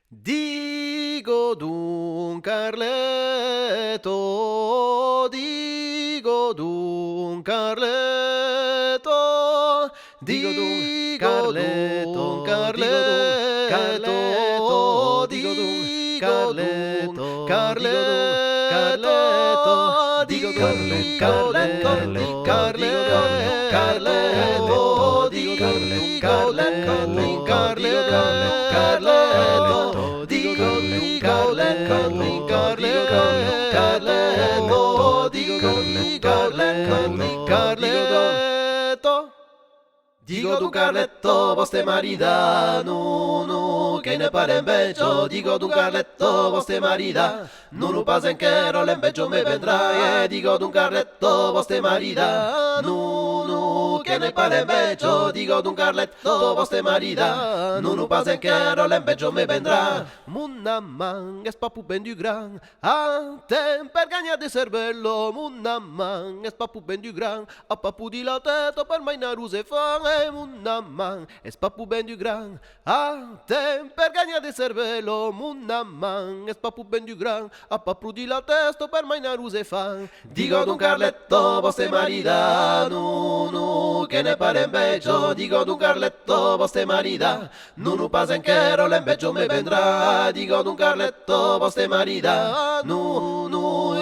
Digo d'un Carleto, digo d'un Carleto, Digo d'un digo d'un Carleto, digo d'un Carleto, Carleto, digo d'un digo d'un Carleto, digo d'un Carleto, Carleto, digo digo d'un d'un Carleto, digo d'un Carleto, Carleto, digo digo d'un d'un Carleto, digo d'un Carleto, Carleto, digo digo d'un d'un Carleto, digo d'un Carleto, Carleto, digo digo d'un d'un Carleto, digo d'un Carleto. Digo d'un Carletto, vostre marida, che ne pare invece, digo d'un Carletto, vostre marida, non pasa in che l'embeggio me vendrà, digo d'un Carletto, vostre marida, che ne pare invece, digo d'un Carletto, vostre marida, non pasa in che l'embeggio me vendrà. Munna man, es papu ben du gran, a tem per gagna de cervello, munna man, es papu ben du gran, a papu di la testa per mainar use fan, munna man, es papu ben du gran, a tem per gagna de cervello, munna man, es papu ben du gran, a papu di la testa per mainar use fan. Digo d'un Carletto, vostre marida, che ne pare invece, digo d'un Carletto, vostre marida, non pasa in che l'embeggio me vendrà, digo d'un Carletto, vostre marida,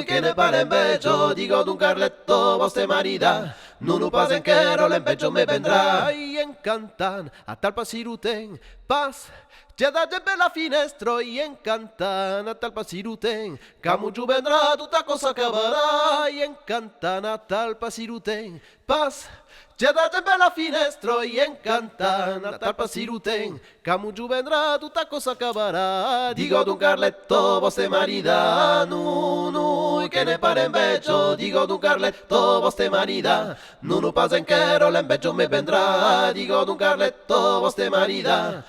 che ne pare invece, digo d'un Carletto, vostre marida, non pasa in che l'embeggio me vendrà. Ai encantan, a tal pasiruten, pas, c'è da per la finestra, i encantan, a tal pasiruten, camu giù vendrà, tutta cosa acabarà, i encantan, a tal pasiruten, pas, c'è da per la finestra, i encantan, a tal pasiruten, camu giù vendrà, tutta cosa acabarà. Digo d'un Carletto, vostre marida, che ne pare invece, digo d'un Carletto, vostre marida, non pasa in che l'embeggio me vendrà, digo d'un Carletto, vostre marida,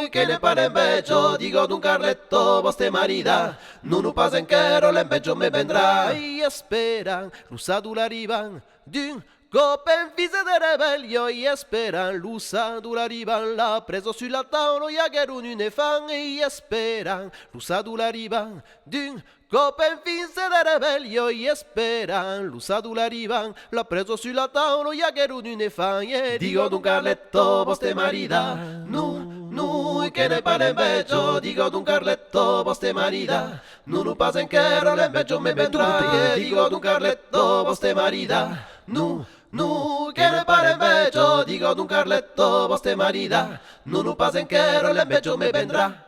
che ne pare invece, digo d'un Carletto, vostre marida, non pasa in che l'embeggio me vendrà. Ai esperan, l'usadul arriban, d'un copen fise de rebelio, i esperan, l'usadul arriban, l'ha preso sulla tavola, i agherun une fan, i esperan, l'usadul arriban, d'un copen fise de rebelio, i esperan, l'usadul arriban, l'ha preso sulla tavola, i agherun une fan, Digo d'un Carletto, vostre marida, che ne pare invece, digo d'un Carletto, vostre marida, non pasa in che l'embeggio me vendrà, digo d'un Carletto, vostre marida, che ne pare invece, digo d'un Carletto, vostre marida, non pasa in che l'embeggio me vendrà.